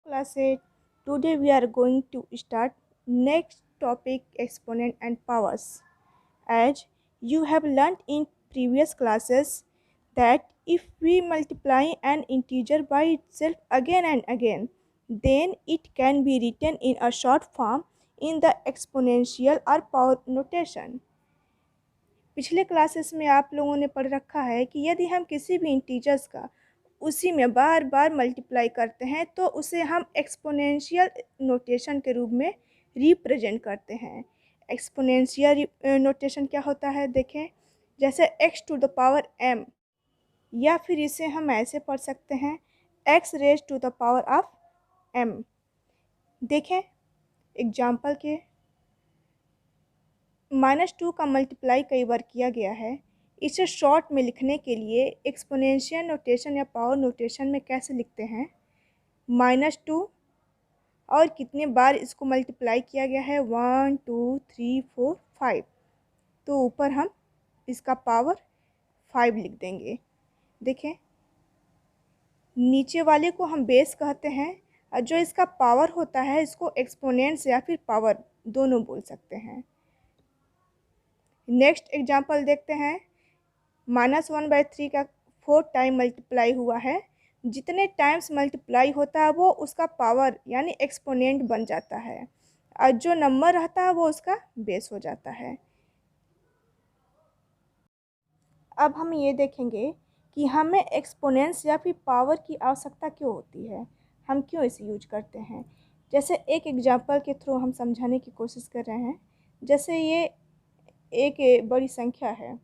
Class 8. Today we are going to start next topic, exponent and powers. As you have learnt in previous classes that if we multiply an integer by itself again and again, then it can be written in a short form in the exponential or power notation. पिछले classes में आप लोगों ने पढ़ रखा है कि यदि हम किसी भी इंटीजर्स का उसी में बार बार मल्टीप्लाई करते हैं तो उसे हम एक्सपोनेंशियल नोटेशन के रूप में रिप्रेजेंट करते हैं। एक्सपोनेंशियल नोटेशन क्या होता है देखें, जैसे x to the power m, या फिर इसे हम ऐसे पढ़ सकते हैं x raise to the power of m। देखें एग्जाम्पल के -2 का मल्टीप्लाई कई बार किया गया है। इसे शॉर्ट में लिखने के लिए एक्सपोनेंशियल नोटेशन या पावर नोटेशन में कैसे लिखते हैं, -2 और कितने बार इसको मल्टीप्लाई किया गया है, 1 2 3 4 5, तो ऊपर हम इसका पावर 5 लिख देंगे। देखें नीचे वाले को हम बेस कहते हैं और जो इसका पावर होता है इसको एक्सपोनेंट्स या फिर पावर दोनों बोल सकते हैं। नेक्स्ट एग्जाम्पल देखते हैं, -1/3 का 4 टाइम मल्टीप्लाई हुआ है। जितने टाइम्स मल्टीप्लाई होता है वो उसका पावर यानी एक्सपोनेंट बन जाता है और जो नंबर रहता है वो उसका बेस हो जाता है। अब हम ये देखेंगे कि हमें एक्सपोनेंट्स या फिर पावर की आवश्यकता क्यों होती है, हम क्यों इसे यूज करते हैं। जैसे एक एग्जाम्पल के थ्रू हम समझाने की कोशिश कर रहे हैं। जैसे ये एक बड़ी संख्या है,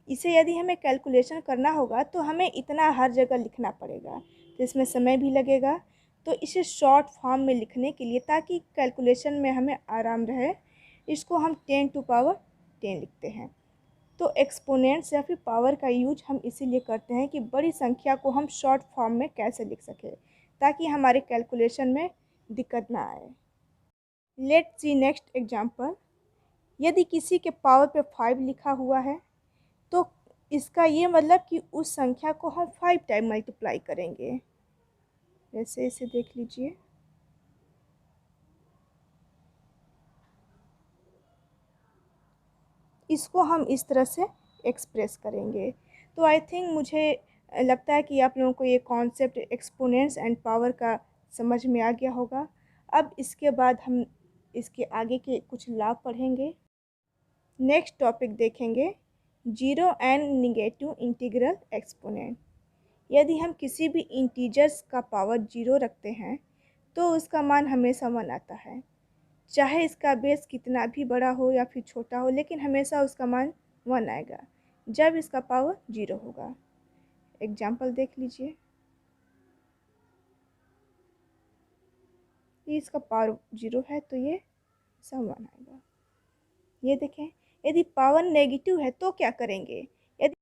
इसे यदि हमें कैलकुलेशन करना होगा तो हमें इतना हर जगह लिखना पड़ेगा, तो इसमें समय भी लगेगा। तो इसे शॉर्ट फॉर्म में लिखने के लिए ताकि कैलकुलेशन में हमें आराम रहे, इसको हम 10⁻10 लिखते हैं। तो एक्सपोनेंट्स या फिर पावर का यूज हम इसीलिए करते हैं कि बड़ी संख्या को हम शॉर्ट फॉर्म में कैसे लिख सकें ताकि हमारे कैलकुलेशन में दिक्कत ना आए। Let's see next example. यदि किसी के पावर पे 5 लिखा हुआ है तो इसका ये मतलब कि उस संख्या को हम 5 टाइम मल्टीप्लाई करेंगे। जैसे इसे देख लीजिए, इसको हम इस तरह से एक्सप्रेस करेंगे। तो आई थिंक मुझे लगता है कि आप लोगों को ये कॉन्सेप्ट एक्सपोनेंट्स एंड पावर का समझ में आ गया होगा। अब इसके बाद हम इसके आगे के कुछ लाभ पढ़ेंगे। नेक्स्ट टॉपिक देखेंगे, zero and negative integral exponent. यदि हम किसी भी इंटीजर्स का पावर 0 रखते हैं तो उसका मान हमेशा 1 आता है, चाहे इसका बेस कितना भी बड़ा हो या फिर छोटा हो, लेकिन हमेशा उसका मान 1 आएगा जब इसका पावर 0 होगा। एग्जाम्पल देख लीजिए, ये इसका पावर 0 है तो ये सब 1 आएगा। ये देखें यदि पावर नेगेटिव है तो क्या करेंगे, यदि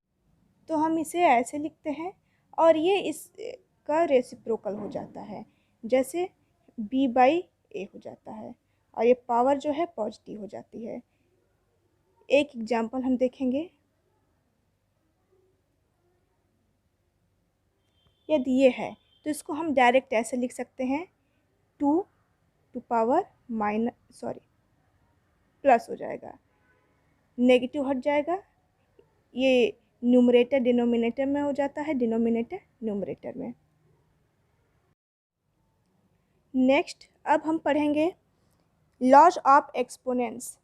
तो हम इसे ऐसे लिखते हैं और ये इसका रेसिप्रोकल हो जाता है, जैसे b/a हो जाता है और ये पावर जो है पॉजिटिव हो जाती है। एक एग्जाम्पल हम देखेंगे, यदि ये है तो इसको हम डायरेक्ट ऐसे लिख सकते हैं 2 टू पावर प्लस हो जाएगा, नेगेटिव हट जाएगा, ये न्यूमरेटर डिनोमिनेटर में हो जाता है, डिनोमिनेटर न्यूमरेटर में। नेक्स्ट अब हम पढ़ेंगे लॉज ऑफ एक्सपोनेंट्स।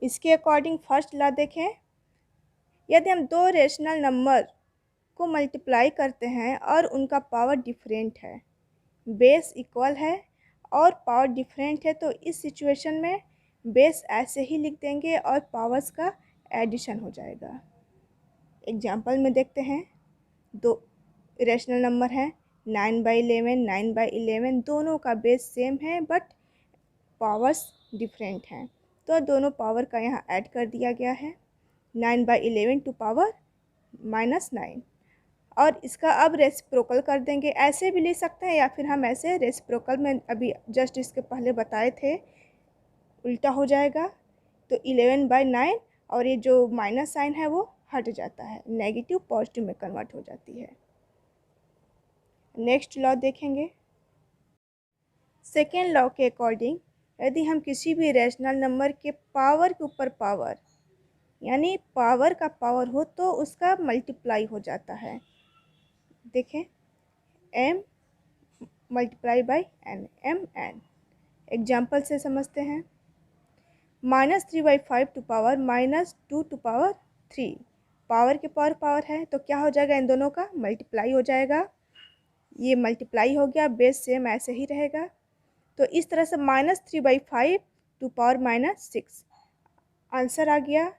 इसके अकॉर्डिंग फर्स्ट लॉ देखें, यदि हम दो रेशनल नंबर को मल्टीप्लाई करते हैं और उनका पावर डिफरेंट है, बेस इक्वल है और पावर डिफरेंट है, तो इस सिचुएशन में बेस ऐसे ही लिख देंगे और पावर्स का एडिशन हो जाएगा। एग्जाम्पल में देखते हैं, दो रेशनल नंबर हैं 9/11, 9/11, दोनों का बेस सेम है बट पावर्स डिफरेंट हैं, तो दोनों पावर का यहाँ ऐड कर दिया गया है, 9/11 टू पावर -9, और इसका अब रेसिप्रोकल कर देंगे। ऐसे भी लिख सकते हैं या फिर हम ऐसे रेसिप्रोकल में अभी जस्ट इसके पहले बताए थे उल्टा हो जाएगा, तो 11/9 और ये जो माइनस साइन है वो हट जाता है, नेगेटिव पॉजिटिव में कन्वर्ट हो जाती है। नेक्स्ट लॉ देखेंगे, सेकेंड लॉ के अकॉर्डिंग यदि हम किसी भी रैशनल नंबर के पावर के ऊपर पावर यानी पावर का पावर हो तो उसका मल्टीप्लाई हो जाता है। देखें, m multiply by n, mn। Example से समझते हैं। -3/5 to power -2 to power 3। Power के पावर है तो क्या हो जाएगा, इन दोनों का मल्टीप्लाई हो जाएगा। ये मल्टीप्लाई हो गया, बेस सेम ऐसे ही रहेगा। तो इस तरह से -3/5 टू पावर -6 आंसर आ गया।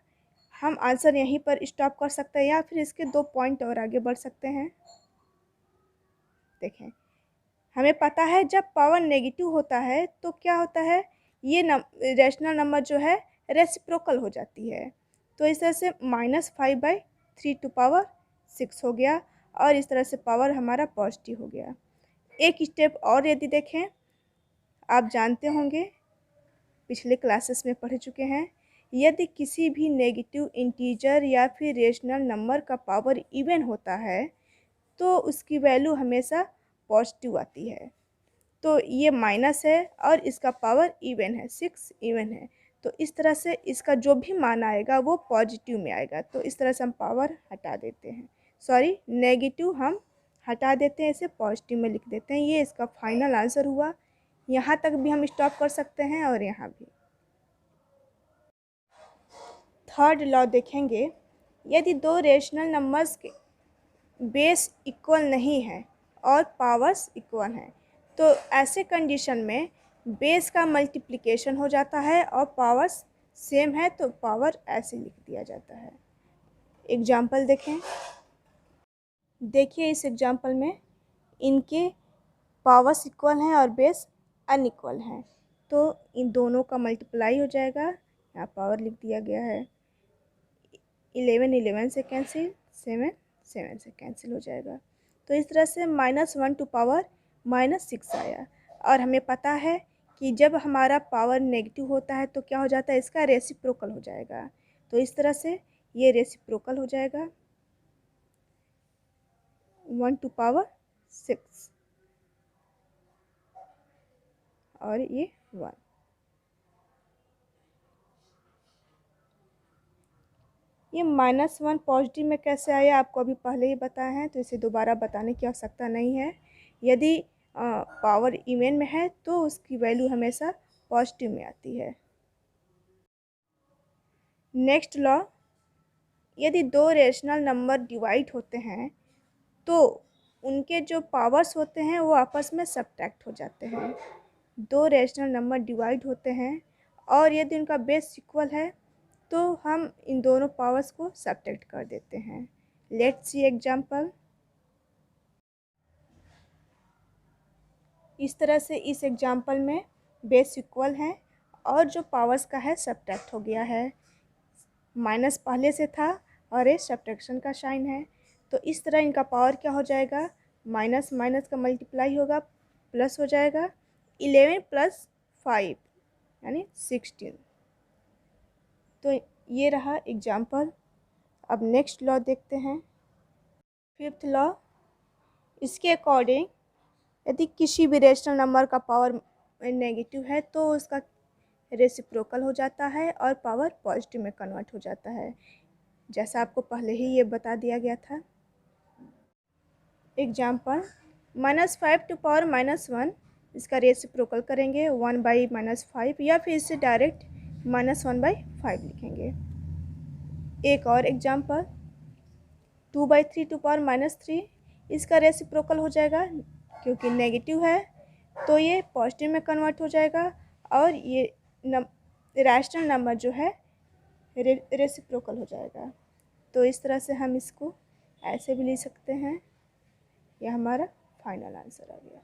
हम आंसर यहीं पर स्टॉप कर सकते हैं या फिर इसके 2 पॉइंट और आगे बढ़ सकते हैं। देखें, हमें पता है जब पावर नेगेटिव होता है तो क्या होता है, ये रैशनल नंबर जो है रेसिप्रोकल हो जाती है। तो इस तरह से -5/3 टू पावर 6 हो गया और इस तरह से पावर हमारा पॉजिटिव हो गया। एक स्टेप और यदि देखें, आप जानते होंगे पिछले क्लासेस में पढ़ चुके हैं, यदि किसी भी नेगेटिव इंटीजर या फिर रेशनल नंबर का पावर इवन होता है तो उसकी वैल्यू हमेशा पॉजिटिव आती है। तो ये माइनस है और इसका पावर इवन है, 6 इवन है। तो इस तरह से इसका जो भी मान आएगा वो पॉजिटिव में आएगा। तो इस तरह से हम पावर हटा देते हैं, सॉरी नेगेटिव हम हटा देते हैं, इसे पॉजिटिव में लिख देते हैं। ये इसका फाइनल आंसर हुआ। यहाँ तक भी हम स्टॉप कर सकते हैं और यहाँ भी। थर्ड लॉ देखेंगे, यदि दो रेशनल नंबर्स के बेस इक्वल नहीं है और पावर्स इक्वल हैं तो ऐसे कंडीशन में बेस का मल्टीप्लिकेशन हो जाता है और पावर्स सेम है तो पावर ऐसे लिख दिया जाता है। एग्जाम्पल देखें। देखिए, इस एग्जाम्पल में इनके पावर्स इक्वल हैं और बेस अनइक्वल हैं तो इन दोनों का मल्टीप्लाई हो जाएगा। यहाँ पावर लिख दिया गया है, 11 11 से कैंसिल, 7 7 से कैंसिल हो जाएगा। तो इस तरह से -1 टू पावर -6 आया। और हमें पता है कि जब हमारा पावर नेगेटिव होता है तो क्या हो जाता है, इसका रेसिप्रोकल हो जाएगा। तो इस तरह से ये रेसिप्रोकल हो जाएगा, 1 टू पावर 6 और ये 1। ये -1 पॉजिटिव में कैसे आया आपको अभी पहले ही बताया है तो इसे दोबारा बताने की आवश्यकता नहीं है। यदि पावर इवन में है तो उसकी वैल्यू हमेशा पॉजिटिव में आती है। नेक्स्ट लॉ, यदि दो रेशनल नंबर डिवाइड होते हैं तो उनके जो पावर्स होते हैं वो आपस में सब्ट्रैक्ट हो जाते हैं। दो रेशनल नंबर डिवाइड होते हैं और यदि उनका बेस इक्वल है तो हम इन दोनों पावर्स को सब्ट्रैक्ट कर देते हैं। Let's see example. इस तरह से इस एग्जांपल में बेस इक्वल है और जो पावर्स का है सब्ट्रैक्ट हो गया है। माइनस पहले से था और ये सब्ट्रैक्शन का साइन है तो इस तरह इनका पावर क्या हो जाएगा, माइनस माइनस का मल्टीप्लाई होगा, प्लस हो जाएगा। 11 + 5 यानी 16। तो ये रहा एग्जाम्पल। अब नेक्स्ट लॉ देखते हैं, फिफ्थ लॉ। इसके अकॉर्डिंग यदि किसी भी रेशनल नंबर का पावर नेगेटिव है तो उसका रेसिप्रोकल हो जाता है और पावर पॉजिटिव में कन्वर्ट हो जाता है, जैसा आपको पहले ही ये बता दिया गया था। एग्जाम्पल, -5 टू पावर -1 इसका रेसिप्रोकल करेंगे 1/-5 या फिर इसे डायरेक्ट -1/5 लिखेंगे। एक और एग्जाम्पल, 2/3 टू पावर -3 इसका रेसिप्रोकल हो जाएगा क्योंकि नेगेटिव है तो ये पॉजिटिव में कन्वर्ट हो जाएगा और ये रैशनल नंबर जो है रेसिप्रोकल हो जाएगा। तो इस तरह से हम इसको ऐसे भी लिख सकते हैं। यह हमारा फाइनल आंसर आ गया।